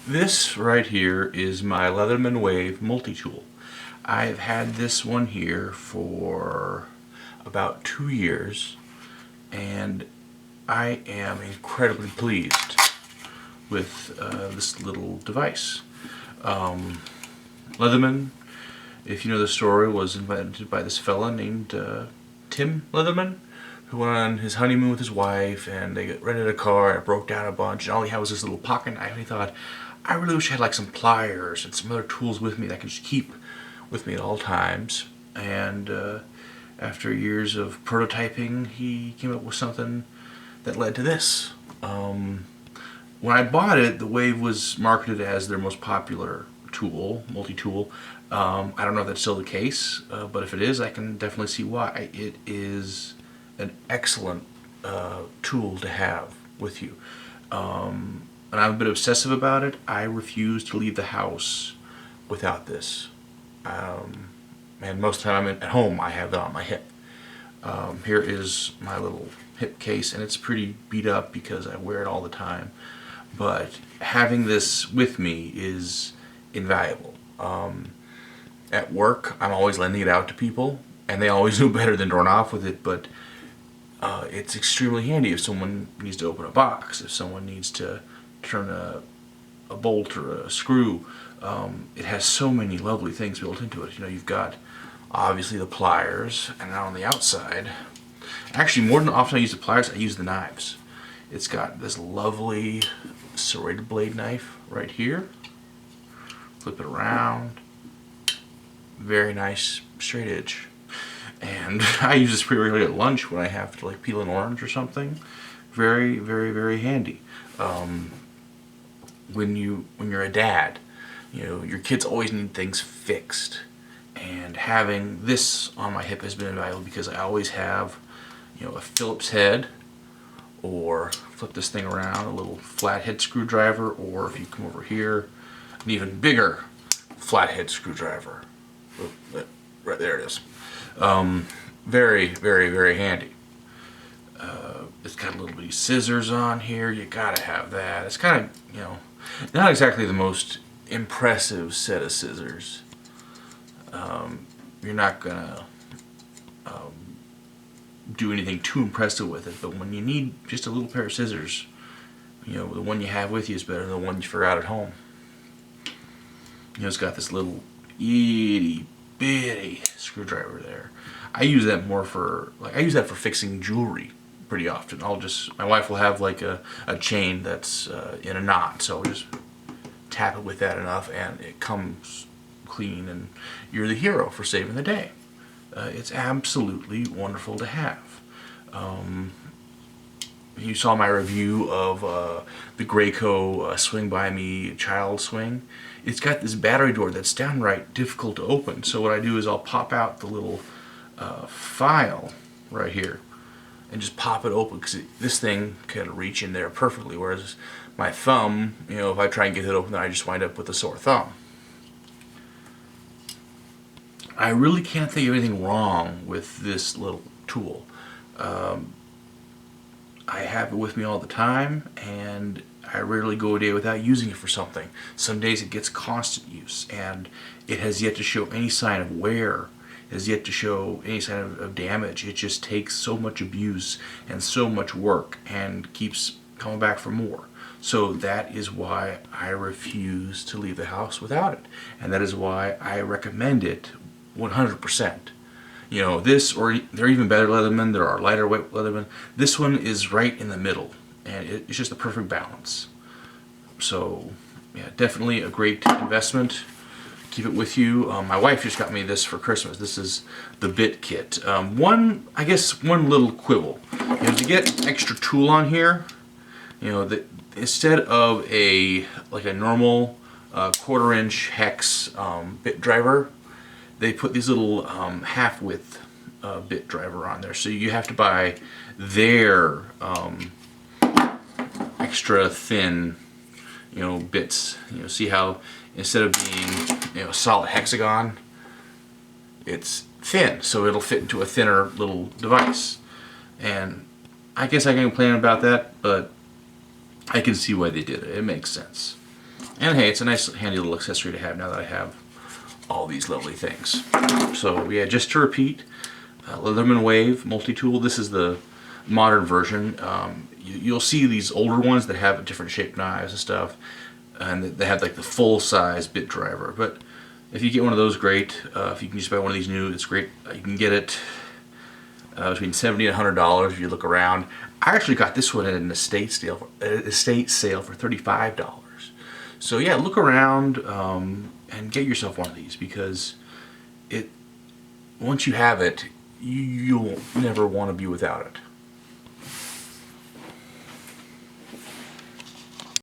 This right here is my Leatherman Wave multi-tool. I've had this one here for about 2 years and I am incredibly pleased with this little device. Leatherman, if you know the story, was invented by this fella named Tim Leatherman, who went on his honeymoon with his wife, and they rented a car, and it broke down a bunch, and all he had was this little pocket knife, and he thought, I really wish I had like some pliers and some other tools with me that I can just keep with me at all times. And after years of prototyping, he came up with something that led to this. When I bought it, the Wave was marketed as their most popular tool, multi-tool. I don't know if that's still the case, but if it is, I can definitely see why. It is an excellent tool to have with you. And I'm a bit obsessive about it. I refuse to leave the house without this. And most of the time I'm at home, I have it on my hip. Here is my little hip case, and it's pretty beat up because I wear it all the time. But having this with me is invaluable. At work, I'm always lending it out to people, and they always know better than to run off with it, but it's extremely handy if someone needs to open a box, if someone needs to turn a bolt or a screw. It has so many lovely things built into it. You know, you've got obviously the pliers, and on the outside, actually more than often I use the pliers, I use the knives. It's got this lovely serrated blade knife right here. Flip it around. Very nice straight edge. And I use this pretty regularly at lunch when I have to like peel an orange or something. Very, very, very handy. When you're a dad, you know, your kids always need things fixed. And having this on my hip has been invaluable because I always have, you know, a Phillips head, or flip this thing around, a little flathead screwdriver, or if you come over here, an even bigger flathead screwdriver. Right there it is. Very, very, very handy. It's got a little bitty scissors on here. You gotta have that. It's kind of, you know, not exactly the most impressive set of scissors. You're not gonna do anything too impressive with it, but when you need just a little pair of scissors, you know, the one you have with you is better than the one you forgot at home. You know, it's got this little itty bitty screwdriver there. I use that more for, like, I use that for fixing jewelry pretty often. My wife will have like a chain that's in a knot, so I'll just tap it with that enough and it comes clean, and you're the hero for saving the day. It's absolutely wonderful to have. You saw my review of the Graco Swing By Me child swing. It's got this battery door that's downright difficult to open, so what I do is I'll pop out the little file right here and just pop it open, because this thing can reach in there perfectly, whereas my thumb, you know, if I try and get it open, then I just wind up with a sore thumb. I really can't think of anything wrong with this little tool. I have it with me all the time, and I rarely go a day without using it for something. Some days it gets constant use, and it has yet to show any sign of wear. It has yet to show any sign of damage. It just takes so much abuse and so much work and keeps coming back for more. So that is why I refuse to leave the house without it, and that is why I recommend it 100%. You know, this, or they're even better Leatherman, there are lighter weight Leatherman. This one is right in the middle, and it's just the perfect balance. So, yeah, definitely a great investment. Keep it with you. My wife just got me this for Christmas. This is the bit kit. One little quibble. You know, to get extra tool on here, you know, instead of a normal 1/4-inch hex bit driver, they put these little half-width bit driver on there. So you have to buy their extra thin, you know, bits. You know, see how instead of being, you know, a solid hexagon, it's thin, so it'll fit into a thinner little device. And I guess I can complain about that, but I can see why they did it. It makes sense. And hey, it's a nice handy little accessory to have now that I have all these lovely things. So yeah, just to repeat, Leatherman Wave multi-tool. This is the modern version. You'll see these older ones that have different shaped knives and stuff, and they have like the full-size bit driver. But if you get one of those, great. If you can just buy one of these new, it's great. You can get it between $70 and $100 if you look around. I actually got this one at an estate sale for $35. So yeah, look around and get yourself one of these, because once you have it, you'll never want to be without it.